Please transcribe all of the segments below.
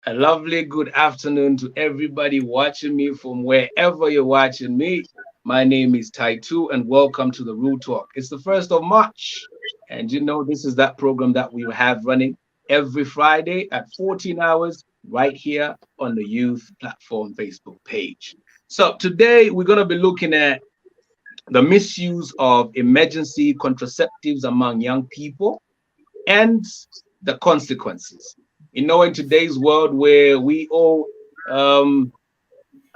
A lovely good afternoon to everybody watching me from wherever you're watching me. My name is Taitu, and welcome to the Rule Talk. It's the 1st of March, and this is that program that we have running every Friday at 14 hours right here on the Youth Platform Facebook page. So today we're going to be looking at the misuse of emergency contraceptives among young people and the consequences. In today's world where we all, um,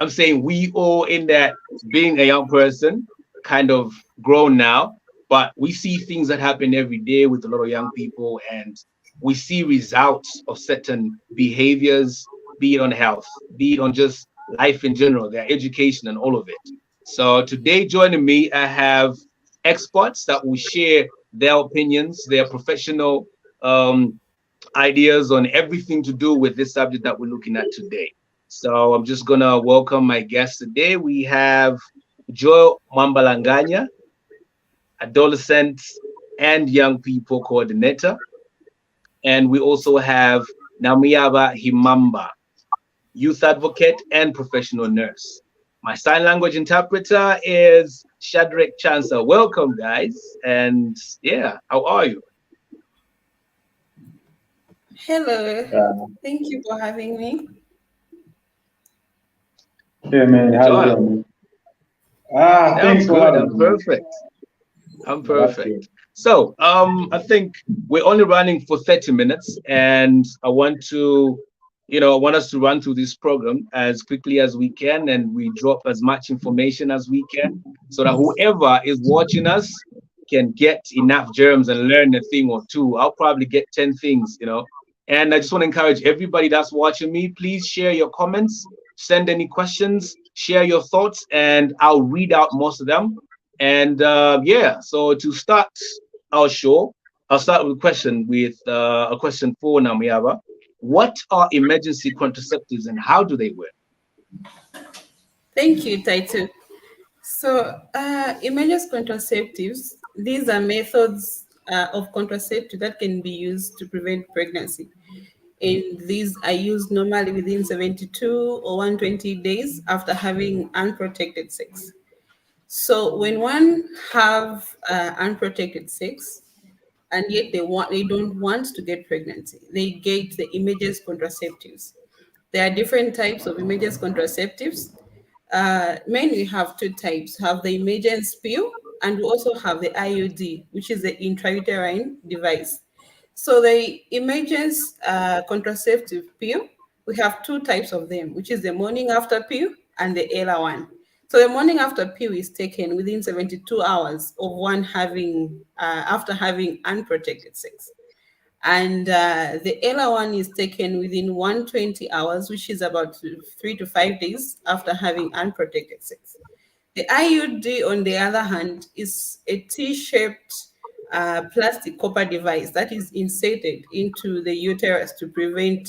I'm saying we all in that being a young person, kind of grown now, but we see things that happen every day with a lot of young people, and we see results of certain behaviors, be it on health, be it on just life in general, their education, and all of it. So today, joining me, I have experts that will share their opinions, their professional um, ideas on everything to do with this subject that we're looking at today. So I'm just gonna welcome my guests today. We have Joe Mambalanganya, adolescent and young people coordinator, and we also have Namiaba Himamba, youth advocate and professional nurse. My sign language interpreter is Shadrach Chansa. Welcome, guys, and yeah, how are you? Hello, Uh, thank you for having me. yeah, man, how you Joel, doing, man? I'm Thanks for good. having I'm me, man. perfect. I'm That's good. perfect. So, I think we're only running for 30 minutes, and I want us to run through this program as quickly as we can, and we drop as much information as we can, so that whoever is watching us can get enough germs and learn a thing or two. I'll probably get 10 things. And I just want to encourage everybody that's watching me, please share your comments, send any questions, share your thoughts, and I'll read out most of them. And yeah, so to start our show, I'll start with a question for Namiaba. What are emergency contraceptives and how do they work? Thank you, Title. Emergency contraceptives, these are methods of contraceptive that can be used to prevent pregnancy. And these are used normally within 72 or 120 days after having unprotected sex. So when one have unprotected sex, and yet they don't want to get pregnant, they get the emergency contraceptives. There are different types of emergency contraceptives. Mainly have two types: have the emergency pill, and we also have the IUD, which is the intrauterine device. So the emergency contraceptive pill, we have two types of them, which is the morning after pill and the ELA one. So the morning after pill is taken within 72 hours of one having after having unprotected sex. And the ELA one is taken within 120 hours, which is about 3 to 5 days after having unprotected sex. The IUD, on the other hand, is a T-shaped plastic copper device that is inserted into the uterus to prevent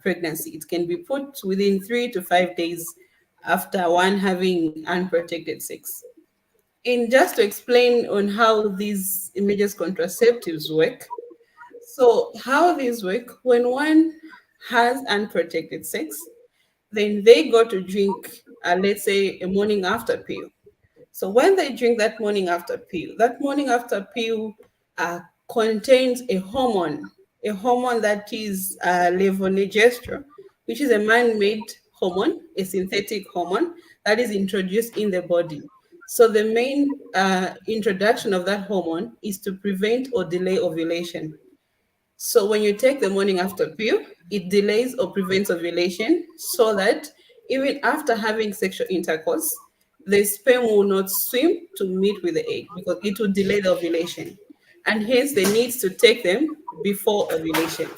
pregnancy. It can be put within 3 to 5 days after one having unprotected sex. And just to explain on how these emergency contraceptives work, so how these work, when one has unprotected sex, then they go to drink, let's say, a morning after pill. So when they drink that morning after pill uh, contains a hormone that is levonorgestrel, which is a man-made hormone, a synthetic hormone that is introduced in the body. So the main introduction of that hormone is to prevent or delay ovulation. So when you take the morning after pill, it delays or prevents ovulation so that even after having sexual intercourse, the sperm will not swim to meet with the egg because it will delay the ovulation. And hence they need to take them before ovulation.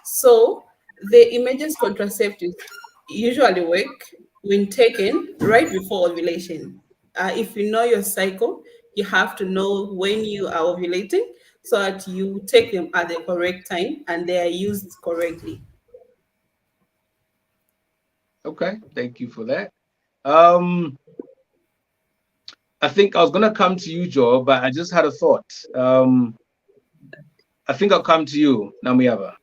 So the emergency contraceptives usually work when taken right before ovulation. If you know your cycle, you have to know when you are ovulating so that you take them at the correct time and they are used correctly. Okay, thank you for that. Um, I think I was gonna come to you, Joe, but I just had a thought. I think I'll come to you, Namiaba.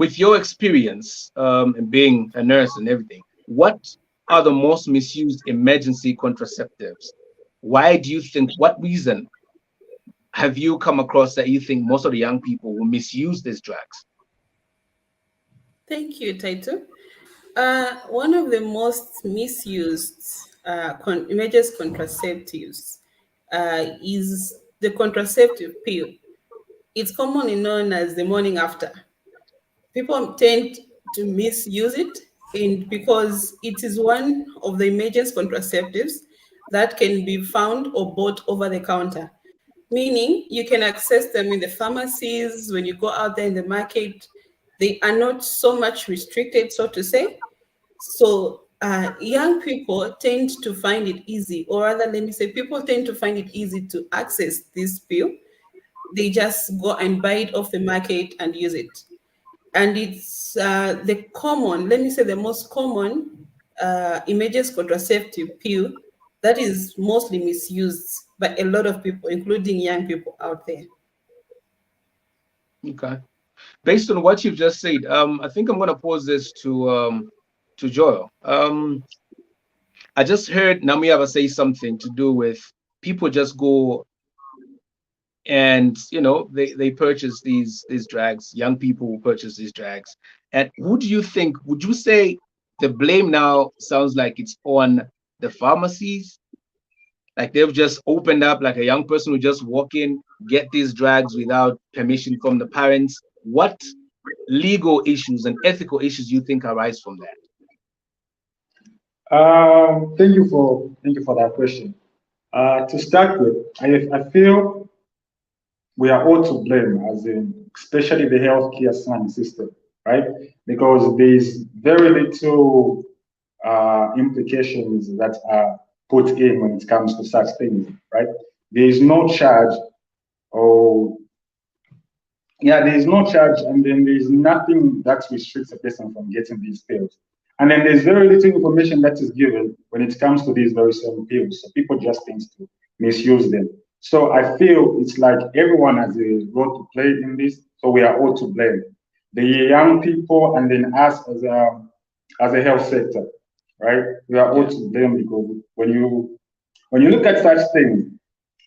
with your experience and being a nurse and everything, what are the most misused emergency contraceptives? Why do you think, what reason have you come across that you think most of the young people will misuse these drugs? Thank you, Taito. One of the most misused emergency contraceptives is the contraceptive pill. It's commonly known as the morning after. People tend to misuse it because it is one of the emergency contraceptives that can be found or bought over the counter, meaning you can access them in the pharmacies when you go out there in the market. They are not so much restricted, so to say. So young people tend to find it easy, or rather, let me say, people tend to find it easy to access this pill. They just go and buy it off the market and use it. And it's the common, let me say, the most common emergency contraceptive pill that is mostly misused by a lot of people, including young people out there. Okay. Based on what you've just said, I think I'm gonna pose this to Joel. I just heard Namiaba say something to do with people just go and they purchase these drugs. Young people will purchase these drugs. And who do you think, would you say the blame now sounds like it's on the pharmacies? Like they've just opened up, like a young person who just walk in, get these drugs without permission from the parents. What legal issues and ethical issues do you think arise from that? Thank you for that question. To start with, I feel we are all to blame, as in especially the healthcare system, right? Because there's very little implications that are put in when it comes to such things, right? There is no charge, or yeah, there is no charge, and then there is nothing that restricts a person from getting these pills. And then there's very little information that is given when it comes to these very same pills. So people just tend to misuse them. So I feel it's like everyone has a role to play in this. So we are all to blame. The young people and then us as a health sector, right? We are all Yeah. to blame because when you look at such things,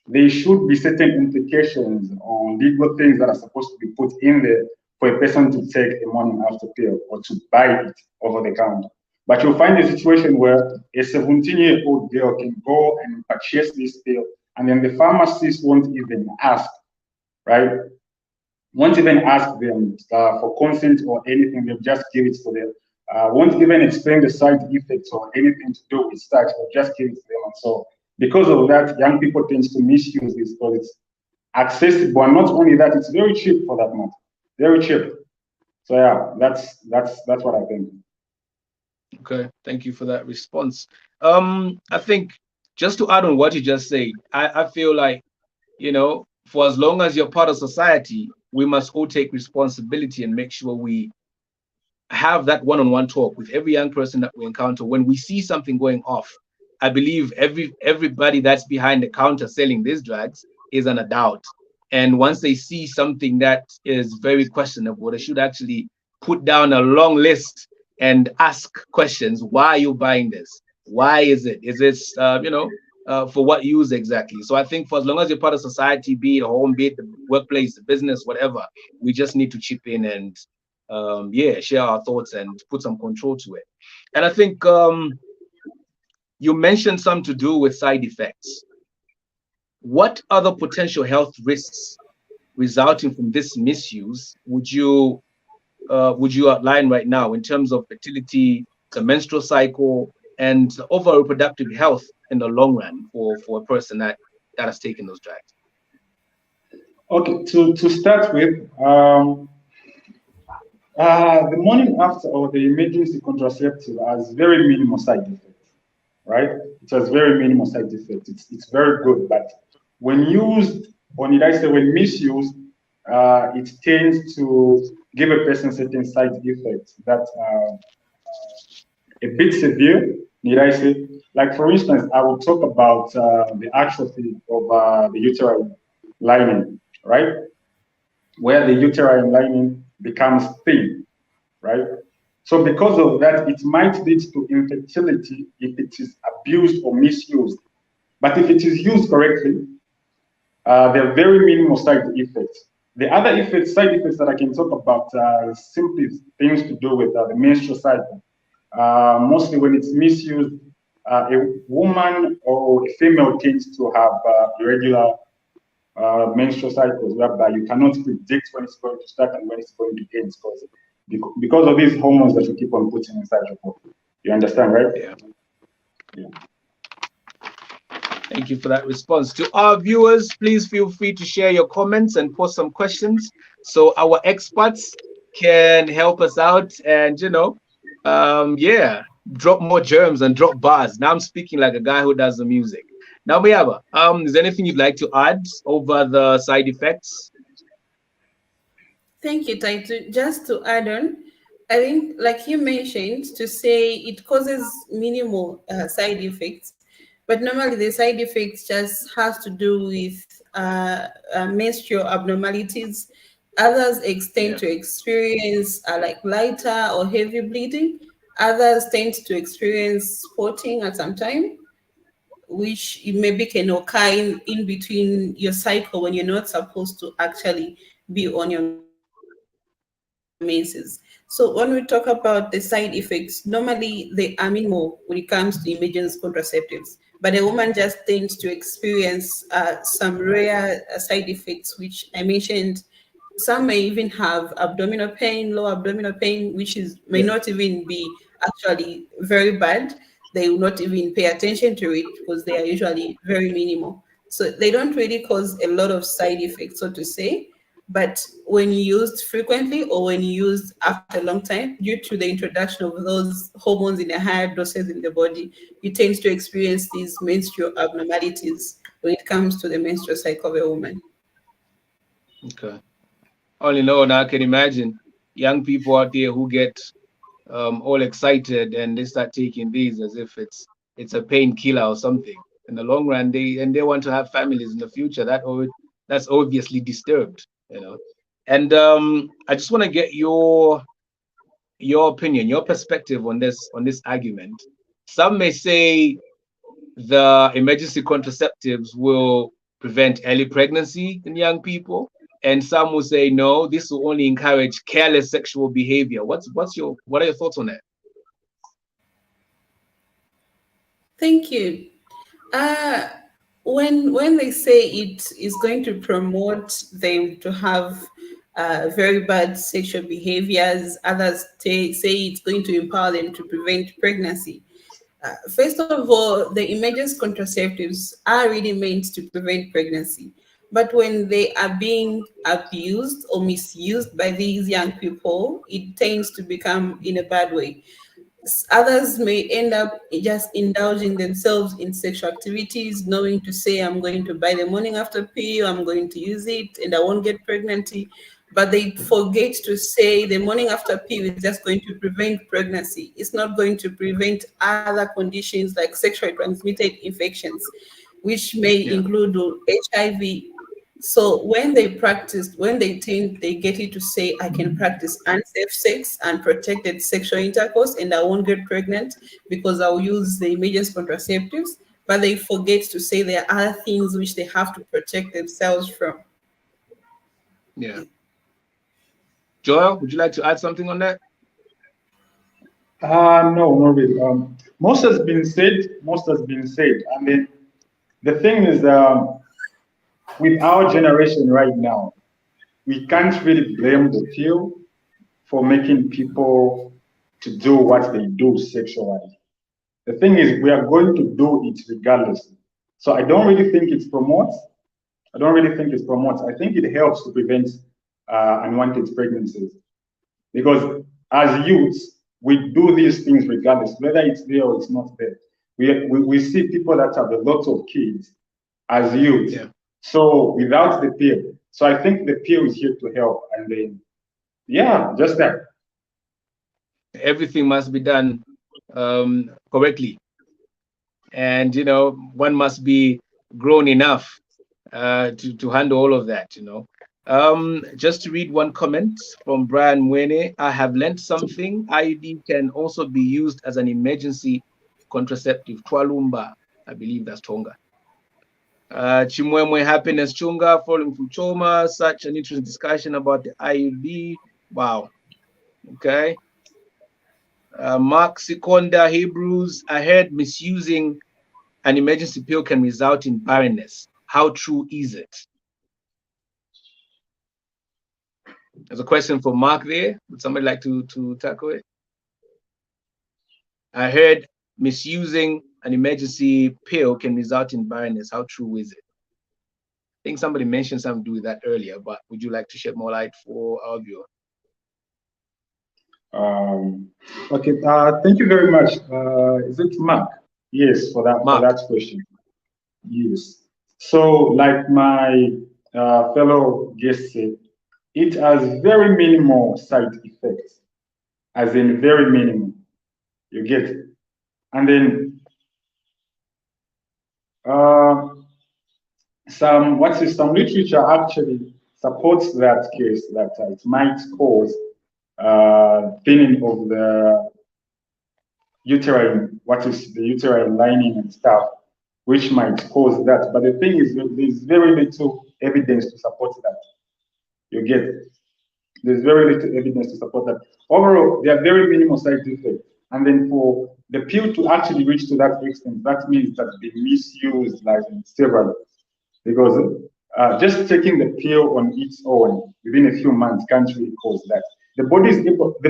there should be certain implications on legal things that are supposed to be put in there for a person to take a morning after pill or to buy it over the counter. But you'll find a situation where a 17-year-old girl can go and purchase this pill, and then the pharmacist won't even ask, right? Won't even ask them for consent or anything. They'll just give it to them. Won't even explain the side effects or anything to do with such. They'll just give it to them. And so, because of that, young people tend to misuse this because it's accessible. And not only that, it's very cheap for that matter. Very cheap. So yeah, that's what I think. Okay, thank you for that response. I think just to add on what you just said, I feel like, for as long as you're part of society, we must all take responsibility and make sure we have that one-on-one talk with every young person that we encounter. When we see something going off, I believe everybody that's behind the counter selling these drugs is an adult. And once they see something that is very questionable, they should actually put down a long list and ask questions. Why are you buying this? Why is it? Is this, for what use exactly? So I think for as long as you're part of society, be it a home, be it the workplace, the business, whatever, we just need to chip in and share our thoughts and put some control to it. And I think you mentioned some to do with side effects. What other potential health risks resulting from this misuse would you outline right now in terms of fertility, the menstrual cycle, and the overall reproductive health in the long run for a person that has taken those drugs? Okay, to start with, the morning after or the emergency contraceptive has very minimal side effects, right? It has very minimal side effects. It's very good, but when used, or need I say when misused, it tends to give a person certain side effects that are a bit severe, need I say. Like for instance, I will talk about the atrophy of the uterine lining, right? Where the uterine lining becomes thin. right? So because of that, it might lead to infertility if it is abused or misused. But if it is used correctly, there are very minimal side effects. The other side effects that I can talk about are simply things to do with the menstrual cycle. Mostly when it's misused, a woman or a female tends to have irregular menstrual cycles, whereby you cannot predict when it's going to start and when it's going to end because of these hormones that you keep on putting inside your body. You understand, right? Yeah. Yeah. Thank you for that response. To our viewers, please feel free to share your comments and post some questions so our experts can help us out and, yeah, drop more germs and drop bars. Now I'm speaking like a guy who does the music. Now, Mayaba, is there anything you'd like to add over the side effects? Thank you, Taito. Just to add on, I think, like you mentioned, to say it causes minimal side effects, but normally the side effects just has to do with menstrual abnormalities. Others extend to experience like lighter or heavy bleeding. Others tend to experience spotting at some time, which maybe can occur in between your cycle when you're not supposed to actually be on your menses. So when we talk about the side effects, normally they are minimal when it comes to emergency contraceptives. But a woman just tends to experience some rare side effects, which I mentioned. Some may even have abdominal pain, low abdominal pain, which is may not Yeah. even be actually very bad. They will not even pay attention to it because they are usually very minimal. So they don't really cause a lot of side effects, so to say. But when used frequently or when used after a long time, due to the introduction of those hormones in a higher doses in the body, you tend to experience these menstrual abnormalities when it comes to the menstrual cycle of a woman. Okay. All in all, now I can imagine young people out there who get all excited and they start taking these as if it's a painkiller or something. In the long run, they want to have families in the future. That's obviously disturbed. And I just want to get your opinion, your perspective on this argument. Some may say the emergency contraceptives will prevent early pregnancy in young people, and some will say no, this will only encourage careless sexual behavior. What are your thoughts on that? Thank you. Uh, when they say it is going to promote them to have very bad sexual behaviors, others say it's going to empower them to prevent pregnancy. First of all, the emergency contraceptives are really meant to prevent pregnancy. But when they are being abused or misused by these young people, it tends to become in a bad way. Others may end up just indulging themselves in sexual activities, knowing to say, I'm going to buy the morning after pill, I'm going to use it, and I won't get pregnancy. But they forget to say the morning after pill is just going to prevent pregnancy. It's not going to prevent other conditions like sexually transmitted infections, which may Yeah. include HIV. So when they think they get it to say, I can practice unsafe sex and protected sexual intercourse and I won't get pregnant because I'll use the emergency contraceptives, but they forget to say there are other things which they have to protect themselves from. Yeah. Joel, would you like to add something on that? No, not really. Most has been said. Most has been said. I mean, the thing is, with our generation right now, we can't really blame the pill for making people to do what they do sexually. The thing is, we are going to do it regardless. So I don't really think it promotes. I don't really think it promotes. I think it helps to prevent unwanted pregnancies because as youths, we do these things regardless, whether it's there or it's not there. We see people that have a lot of kids as youth. Yeah. So without the pill, so I think the pill is here to help. And then, yeah, just that. Everything must be done correctly, and one must be grown enough to handle all of that. Just to read one comment from Brian Mwene, I have learned something. IUD can also be used as an emergency contraceptive. Twalumba, I believe that's Tonga. Chimwemwe Happiness Chunga, falling from trauma, such an interesting discussion about the IUD. Wow. Okay. Mark Sikonda, Hebrews, I heard misusing an emergency pill can result in barrenness. How true is it? There's a question for Mark there. Would somebody like to tackle it? I heard misusing an emergency pill can result in barrenness. How true is it? I think somebody mentioned something to do with that earlier, but would you like to shed more light for our viewer? Okay, thank you very much. Is it Mark? Yes, for that question. Yes. So, like my fellow guest said, it has very minimal side effects, as in very minimal. You get it. And then some literature actually supports that case that it might cause thinning of the uterine, what is the uterine lining and stuff, which might cause that. But the thing is, there's very little evidence to support that. You get it? There's very little evidence to support that. Overall, there are very minimal side effects. And then for the pill to actually reach to that extent, that means that they misused like several. Because just taking the pill on its own within a few months can't really cause that. The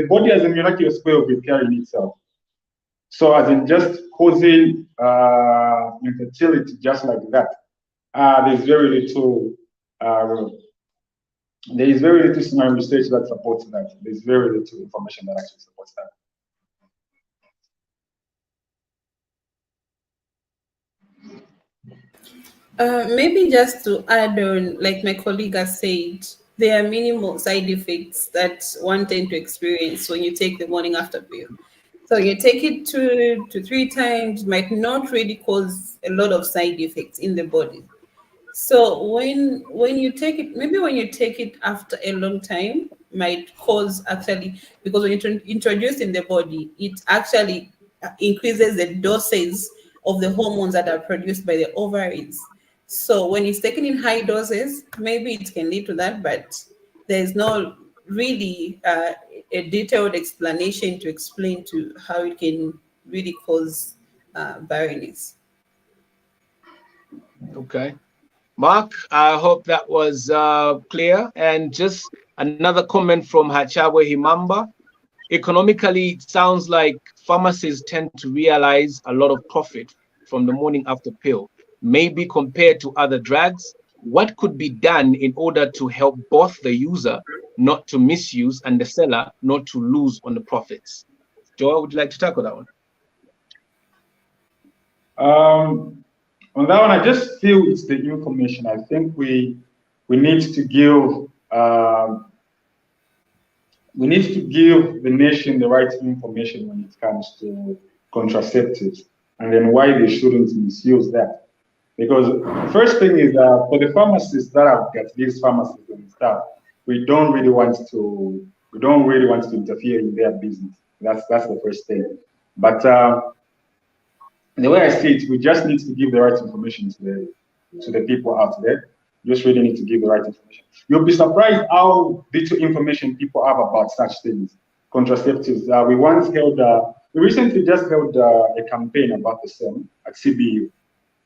body has a miraculous way of repairing itself. So as in just causing infertility just like that, there's very little there is very little scenario research that supports that. There's very little information that actually supports that. Maybe just to add on, like my colleague has said, there are minimal side effects that one tend to experience when you take the morning after pill. So you take it 2 to 3 times, might not really cause a lot of side effects in the body. So when you take it, maybe when you take it after a long time, might cause actually, because when you introduce in the body, it actually increases the doses of the hormones that are produced by the ovaries. So when it's taken in high doses, maybe it can lead to that, but there's no really a detailed explanation to explain to how it can really cause barrenness. Okay. Mark, I hope that was clear. And just another comment from Hachawe Himamba. Economically, it sounds like pharmacies tend to realize a lot of profit from the morning after pill, maybe compared to other drugs. What could be done in order to help both the user not to misuse and the seller not to lose on the profits? Joel, would you like to tackle that one? On that one, I just feel it's the information. I think we need to give the nation the right information when it comes to contraceptives, and then why they shouldn't misuse that. Because first thing is for the pharmacists that have got these pharmacies and stuff, we don't really want to interfere in their business. That's the first thing. But the way I see it, we just need to give the right information to the people out there. Just really need to give the right information. You'll be surprised how little information people have about such things. Contraceptives. We recently just held a campaign about the same at CBU,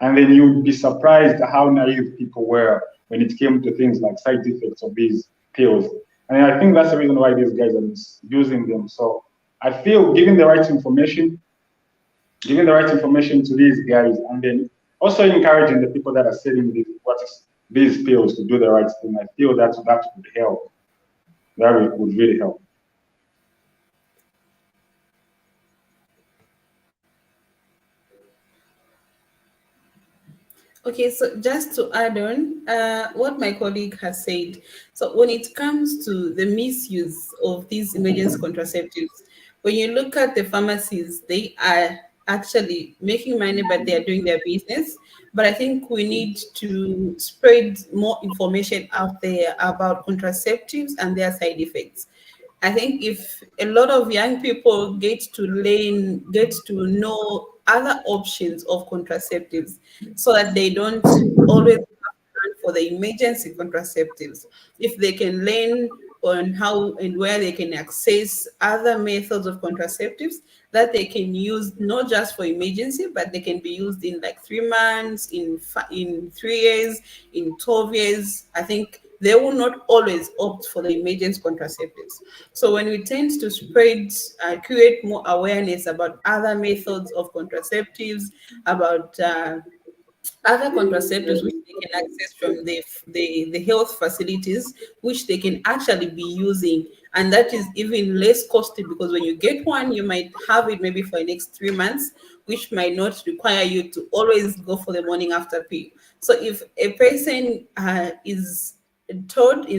and then you'd be surprised how naive people were when it came to things like side effects of these pills. And I think that's the reason why these guys are misusing them. So I feel giving the right information to these guys, and then also encouraging the people that are selling these pills to do the right thing. I feel that would help. That would really help. Okay, so just to add on what my colleague has said, so when it comes to the misuse of these emergency contraceptives, when you look at the pharmacies, they are actually making money, but they are doing their business. But I think we need to spread more information out there about contraceptives and their side effects. I think if a lot of young people get to know other options of contraceptives, so that they don't always have to run for the emergency contraceptives. If they can learn on how and where they can access other methods of contraceptives that they can use not just for emergency, but they can be used in like 3 months, in 3 years, in 12 years. I think they will not always opt for the emergency contraceptives. So when we tend to create more awareness about other methods of contraceptives, about other contraceptives which they can access from the health facilities, which they can actually be using. And that is even less costly, because when you get one, you might have it maybe for the next 3 months, which might not require you to always go for the morning after pill. So if a person is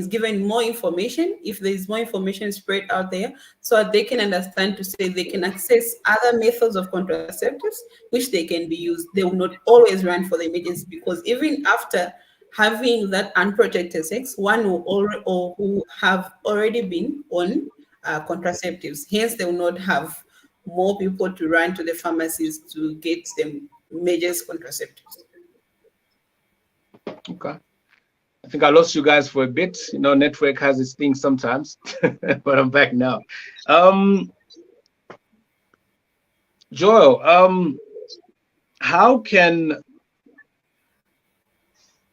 given more information, if there is more information spread out there, so that they can understand, to say they can access other methods of contraceptives which they can be used, they will not always run for the emergency, because even after having that unprotected sex, one or who have already been on contraceptives, hence they will not have more people to run to the pharmacies to get them emergency contraceptives. Okay. I think I lost you guys for a bit. You know, network has its things sometimes, but I'm back now. Um, Joel, how can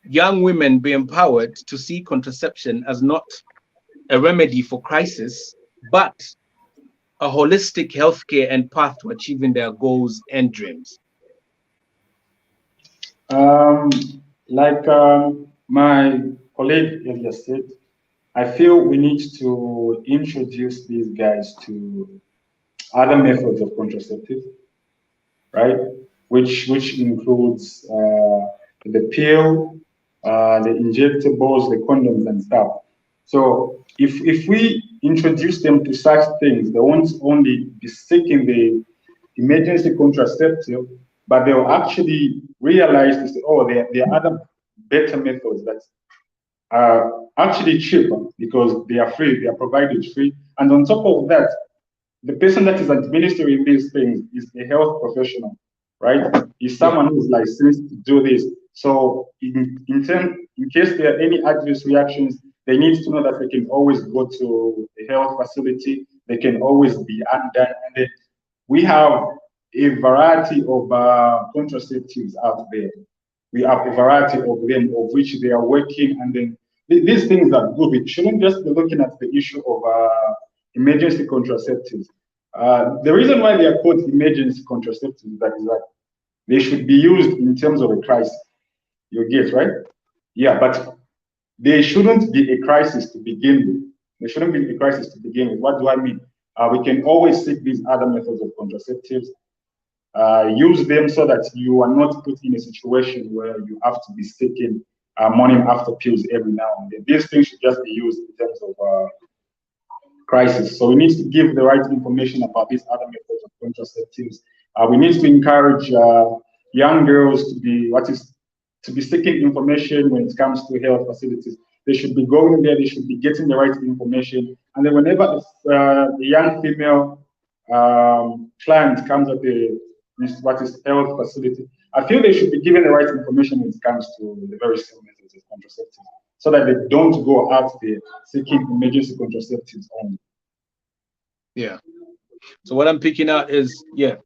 young women be empowered to see contraception as not a remedy for crisis, but a holistic healthcare and path to achieving their goals and dreams? Um, like my colleague earlier said, I feel we need to introduce these guys to other methods of contraceptive, right? Which includes the pill, the injectables, the condoms and stuff. So if we introduce them to such things, they won't only be seeking the emergency contraceptive, but they'll actually realize this, oh, there are other better methods that are actually cheaper because they are free, they are provided free. And on top of that, the person that is administering these things is a health professional, right? Is Yeah. someone who is licensed to do this. So in case there are any adverse reactions, they need to know that they can always go to a health facility. They can always be undone. And then we have a variety of contraceptives out there. We have a variety of them of which they are working, and then these things are good. We shouldn't just be looking at the issue of emergency contraceptives. The reason why they are called emergency contraceptives that is that they should be used in terms of a crisis. You get right? Yeah, but they shouldn't be a crisis to begin with. They shouldn't be a crisis to begin with. What do I mean? We can always seek these other methods of contraceptives, use them so that you are not put in a situation where you have to be taking morning after pills every now and then. These things should just be used in terms of crisis. So we need to give the right information about these other methods of contraceptives. We need to encourage young girls to be seeking information when it comes to health facilities. They should be going there. They should be getting the right information. And then whenever a young female client comes at what is health facility, I feel they should be given the right information when it comes to the very same methods of contraceptives, so that they don't go out there seeking emergency contraceptives only. Yeah. So what I'm picking out is, yeah,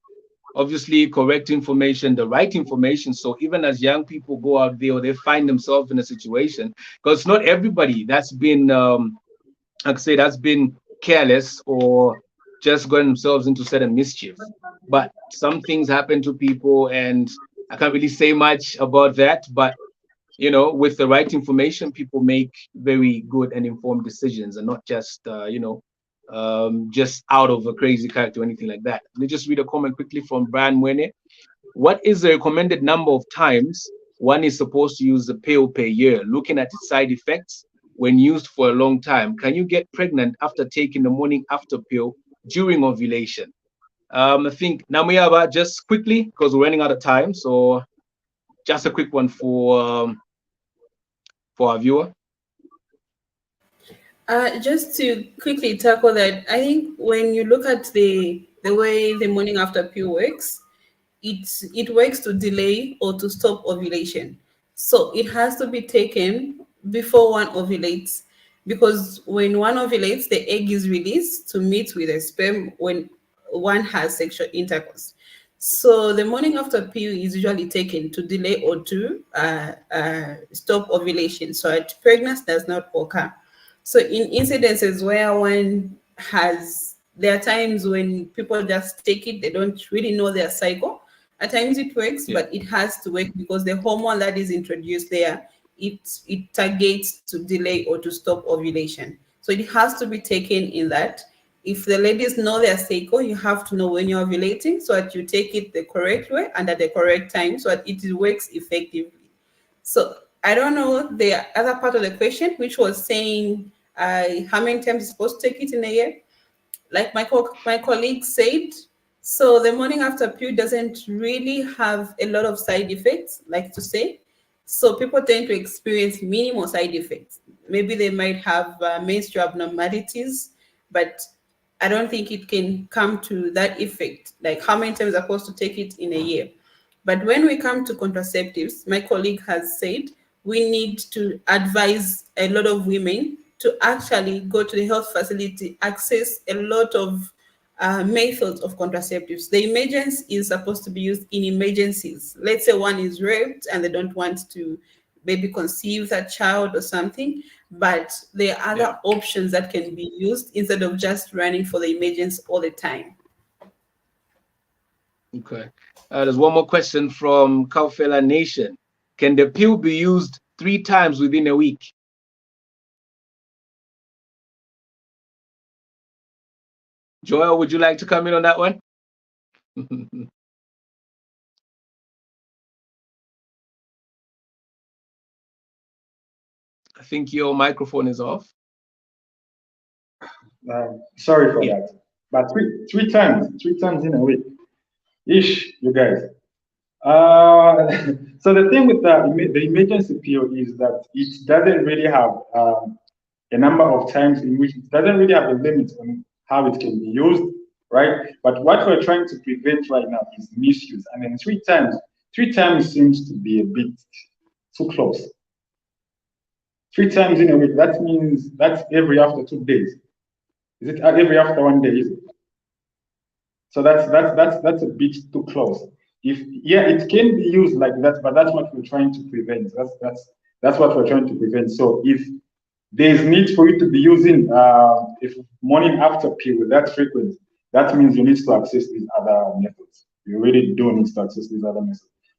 obviously correct information, the right information. So even as young people go out there or they find themselves in a situation, because not everybody that's been, like I say, that's been careless or just gotten themselves into certain mischief. But some things happen to people, and I can't really say much about that. But you know, with the right information, people make very good and informed decisions, and not just just out of a crazy character or anything like that. Let me just read a comment quickly from Brian Mwene. What is the recommended number of times one is supposed to use the pill per year? Looking at its side effects when used for a long time, can you get pregnant after taking the morning after pill during ovulation? I think Namuyaba, just quickly because we're running out of time. So just a quick one for our viewer. Just to quickly tackle that, I think when you look at the way the morning after pill works, it works to delay or to stop ovulation. So it has to be taken before one ovulates, because when one ovulates, the egg is released to meet with the sperm when one has sexual intercourse. So the morning after pill is usually taken to delay or to stop ovulation, so that pregnancy does not occur. So in incidences where one has, there are times when people just take it, they don't really know their cycle. At times it works, Yeah. but it has to work because the hormone that is introduced there, it targets to delay or to stop ovulation. So it has to be taken in that. If the ladies know their cycle, you have to know when you're ovulating so that you take it the correct way and at the correct time so that it works effectively. So I don't know the other part of the question, which was saying how many times you're supposed to take it in a year. Like my colleague said, so the morning after pill doesn't really have a lot of side effects, like to say. So people tend to experience minimal side effects. Maybe they might have menstrual abnormalities, but I don't think it can come to that effect. Like how many times are supposed to take it in a year? But when we come to contraceptives, my colleague has said we need to advise a lot of women to actually go to the health facility, access a lot of methods of contraceptives. The emergency is supposed to be used in emergencies. Let's say one is raped and they don't want to maybe conceive that child or something, but there are Yeah. other options that can be used instead of just running for the emergency all the time. Okay. There's one more question from Kaufela Nation. Can the pill be used 3 times within a week? Joel, would you like to come in on that one? I think your microphone is off. Sorry for Yeah. that. But three times in a week. Ish, you guys. So the thing with the emergency pill is that it doesn't really have a number of times in which it doesn't really have a limit on how it can be used, right? But what we're trying to prevent right now is misuse. And then three times seems to be a bit too close. 3 times in a week, that means that's every after 2 days. Is it every after one day? Is it? So that's a bit too close. If yeah, it can be used like that, but that's what we're trying to prevent. That's what we're trying to prevent. So if there's need for you to be using if morning after pill that frequent, that means you need to access these other methods. You really do need to access these other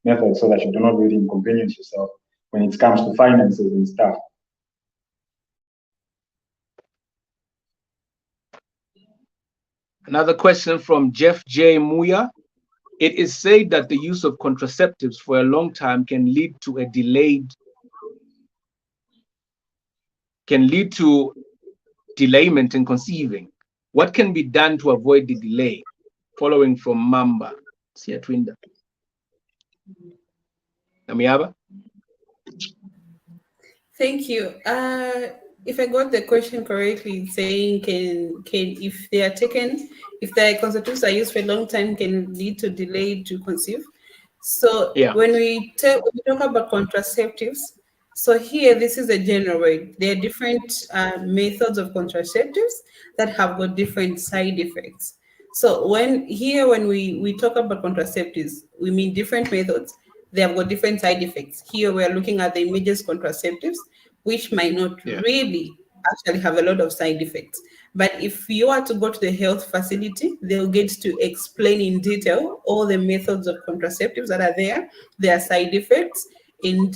methods so that you do not really inconvenience yourself when it comes to finances and stuff. Another question from Jeff J. Muya. It is said that the use of contraceptives for a long time can lead to delayment in conceiving. What can be done to avoid the delay? Following from Mamba. See a Twinda. Namiaba? Thank you. If I got the question correctly, saying can if they are taken, if the contraceptives are used for a long time, can lead to delay to conceive. So Yeah. when we talk about contraceptives, so here this is a general word. There are different methods of contraceptives that have got different side effects. So when we talk about contraceptives, we mean different methods. They have got different side effects. Here we are looking at the immediate contraceptives, which might not Yeah. really actually have a lot of side effects. But if you are to go to the health facility, they'll get to explain in detail all the methods of contraceptives that are there, their side effects, and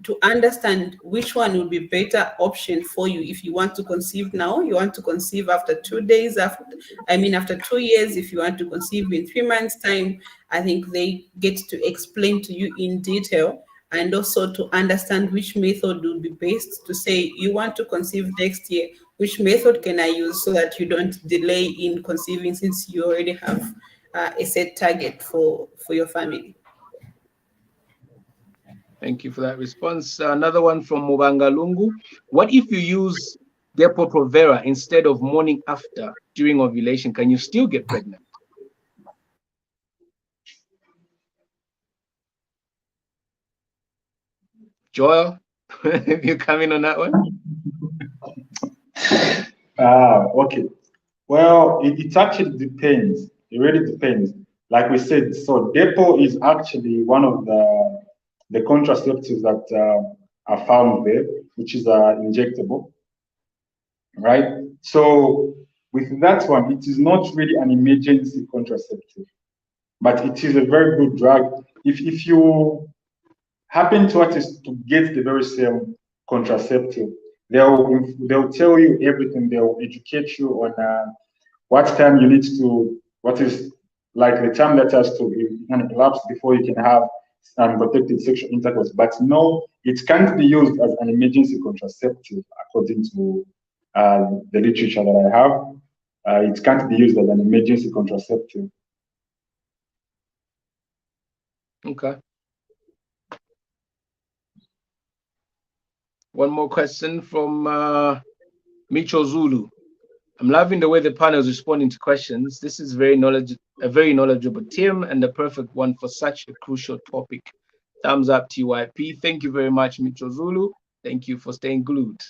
to understand which one will be better option for you. If you want to conceive now, you want to conceive after 2 days, after 2 years, if you want to conceive in 3 months' time, I think they get to explain to you in detail, and also to understand which method will be best to say you want to conceive next year, which method can I use so that you don't delay in conceiving since you already have a set target for your family. Thank you for that response. Another one from Mubanga Lungu. What if you use Depo-Provera instead of morning after during ovulation? Can you still get pregnant? Joel, you come in on that one? Okay. Well, it actually depends. It really depends. Like we said, so Depo is actually one of the contraceptives that are found there, which is injectable, right? So with that one, it is not really an emergency contraceptive, but it is a very good drug. If you happen to get the very same contraceptive, they'll tell you everything. They'll educate you on what time you need to, what is like the time that has to be elapsed before you can have protected sexual intercourse. But no, it can't be used as an emergency contraceptive according to the literature that I have. It can't be used as an emergency contraceptive. Okay. One more question from Micho Zulu. I'm loving the way the panel is responding to questions. This is a very knowledgeable team and the perfect one for such a crucial topic. Thumbs up, TYP. Thank you very much, Micho Zulu. Thank you for staying glued.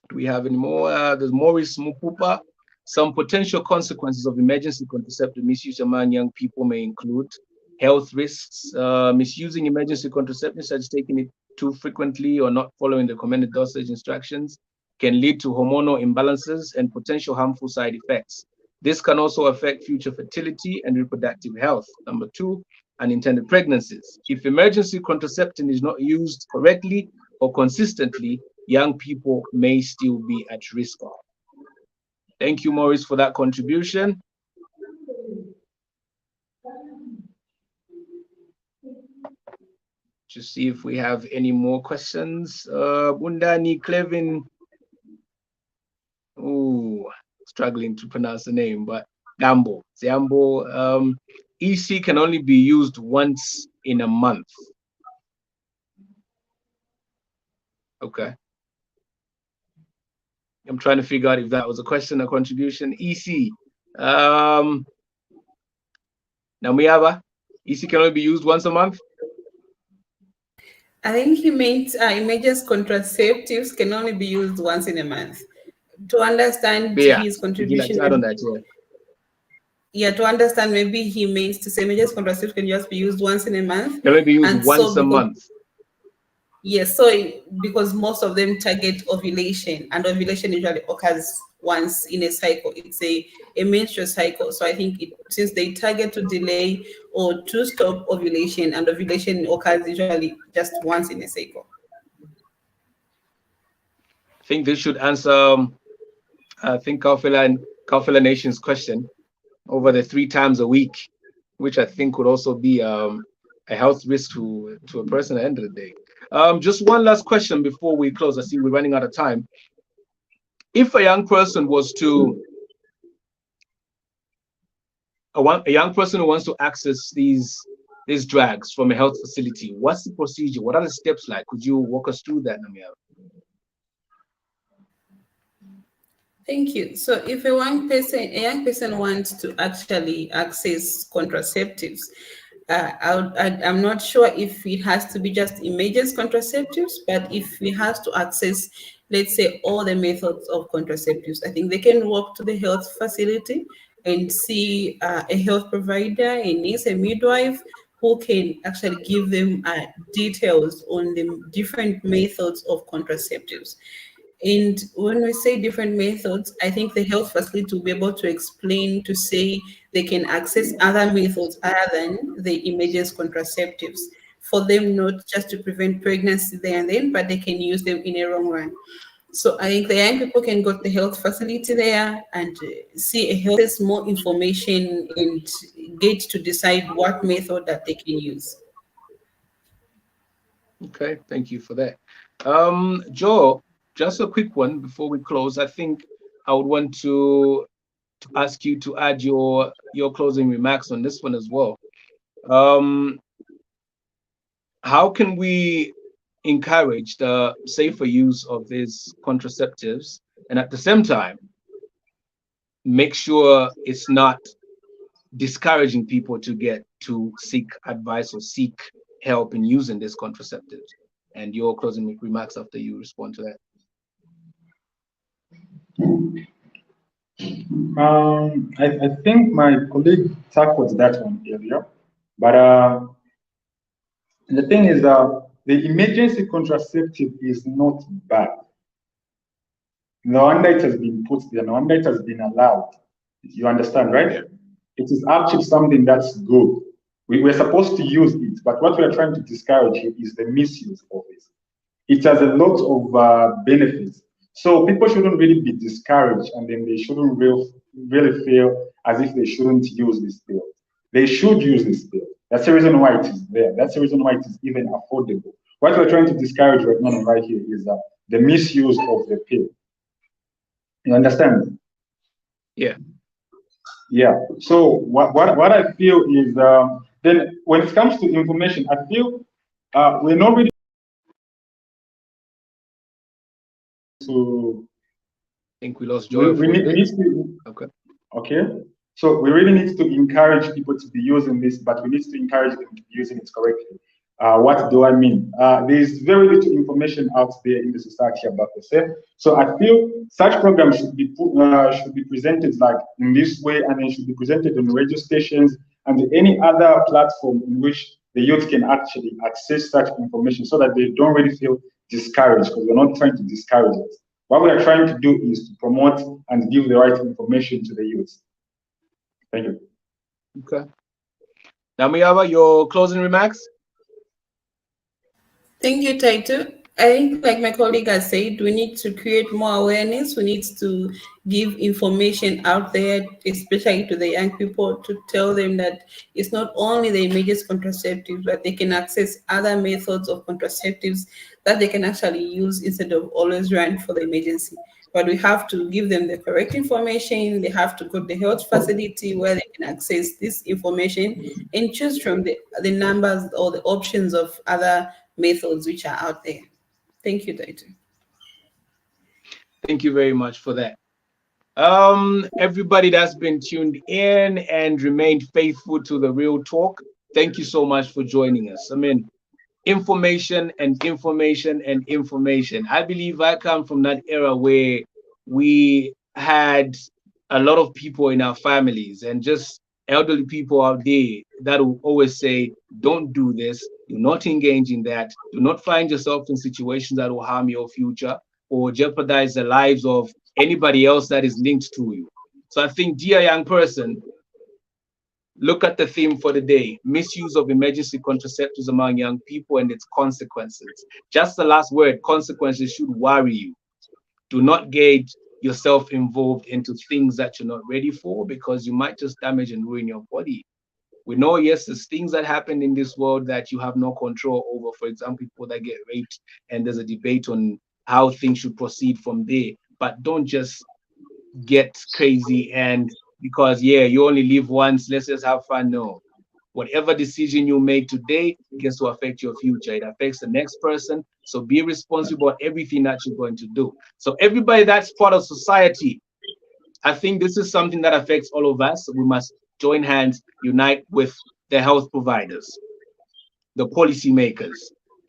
Do we have any more? There's Maurice Mupupa. Some potential consequences of emergency contraceptive misuse among young people may include health risks, misusing emergency contraceptives, such as taking it too frequently or not following the recommended dosage instructions, can lead to hormonal imbalances and potential harmful side effects. This can also affect future fertility and reproductive health. Number two, unintended pregnancies. If emergency contraception is not used correctly or consistently, young people may still be at risk of. Thank you, Maurice, for that contribution. Just see if we have any more questions. Bundani Clevin. Ooh, struggling to pronounce the name, but Gambo. Ziambo. EC can only be used once in a month. Okay. I'm trying to figure out if that was a question or contribution. EC. Namiaba. EC can only be used once a month. I think he meant emergency contraceptives can only be used once in a month. To understand his contribution, Would you like to add on that? Yeah, to understand, maybe he means to say emergency contraceptives can just be used once in a month. Can only be used once a month. Yes, so because most of them target ovulation, and ovulation usually occurs once in a cycle. It's a menstrual cycle. So I think since they target to delay or to stop ovulation, and ovulation occurs usually just once in a cycle. I think this should answer, I think, Kaufela Nation's question over the 3 times a week, which I think would also be a health risk to a person at the end of the day. Just one last question before we close. I see we're running out of time. If a young person was to, a young person who wants to access these drugs from a health facility, what's the procedure? What are the steps like? Could you walk us through that, Namia? Thank you. So if a young person wants to actually access contraceptives, I'm not sure if it has to be just emergency contraceptives, but if he has to access, let's say, all the methods of contraceptives, I think they can walk to the health facility and see a health provider, a nurse, a midwife, who can actually give them details on the different methods of contraceptives. And when we say different methods, I think the health facility will be able to explain, to say they can access other methods other than the emergency contraceptives, for them not just to prevent pregnancy there and then, but they can use them in a long run. So I think the young people can go to the health facility there and see a health, more information, and get to decide what method that they can use. Okay, thank you for that. Joe, just a quick one before we close. I think I would want to ask you to add your closing remarks on this one as well. Um, how can we encourage the safer use of these contraceptives and at the same time make sure it's not discouraging people to seek advice or seek help in using these contraceptives? And your closing remarks after you respond to that. I think my colleague tackled that one earlier, but the thing is, the emergency contraceptive is not bad. No wonder it has been put there, no wonder it has been allowed. You understand, right? Yeah. It is actually something that's good. We're supposed to use it, but what we're trying to discourage here is the misuse of it. It has a lot of benefits. So people shouldn't really be discouraged, and then they shouldn't really feel as if they shouldn't use this pill. They should use this pill. That's the reason why it is there. That's the reason why it is even affordable. What we're trying to discourage right now and right here is the misuse of the pill. You understand? Yeah. Yeah. So what I feel is then when it comes to information, I feel we're not really to. I think we lost Joel for a bit. We need to. Okay. Okay. So we really need to encourage people to be using this, but we need to encourage them to be using it correctly. What do I mean? There's very little information out there in the society about the self. So I feel such programs should be presented like in this way, and they should be presented on radio stations and any other platform in which the youth can actually access such information, so that they don't really feel discouraged, because we're not trying to discourage us. What we are trying to do is to promote and give the right information to the youth. Thank you. Okay. Namiyaba, your closing remarks? Thank you, Taito. I think, like my colleague has said, we need to create more awareness. We need to give information out there, especially to the young people, to tell them that it's not only the emergency contraceptives, but they can access other methods of contraceptives that they can actually use instead of always run for the emergency. But we have to give them the correct information. They have to go to the health facility where they can access this information and choose from the numbers or the options of other methods which are out there. Thank you, Taito. Thank you very much for that. Everybody that's been tuned in and remained faithful to the Real Talk, thank you so much for joining us. I mean, information and information and information. I believe I come from that era where we had a lot of people in our families and just elderly people out there that will always say, don't do this, do not engage in that, do not find yourself in situations that will harm your future or jeopardize the lives of anybody else that is linked to you. So I think, dear young person, look at the theme for the day: misuse of emergency contraceptives among young people and its consequences. Just the last word, consequences, should worry you. Do not get yourself involved into things that you're not ready for, because you might just damage and ruin your body. We know, yes, there's things that happen in this world that you have no control over. For example, people that get raped, and there's a debate on how things should proceed from there. But don't just get crazy and because, yeah, you only live once, let's just have fun. No. Whatever decision you make today gets to affect your future. It affects the next person. So be responsible for everything that you're going to do. So everybody that's part of society, I think this is something that affects all of us. We must join hands, unite with the health providers, the policymakers,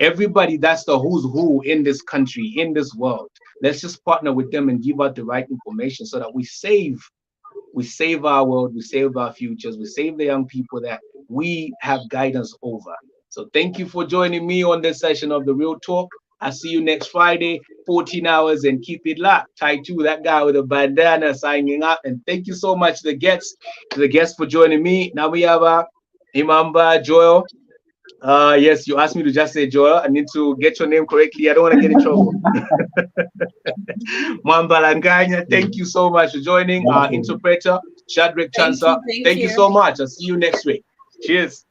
everybody that's the who's who in this country, in this world. Let's just partner with them and give out the right information so that we save our world, we save our futures, we save the young people that we have guidance over. So thank you for joining me on this session of The Real Talk. I'll see you next Friday, 14 hours, and keep it locked. Taitu, that guy with a bandana, signing up. And thank you so much to the guests for joining me. Namiyaba, Imamba, Joel. Yes, you asked me to just say Joel. I need to get your name correctly. I don't want to get in trouble. Mwambalanganya, thank you so much for joining. Our interpreter, Shadrach Chansa. Thank you so much. I'll see you next week. Cheers.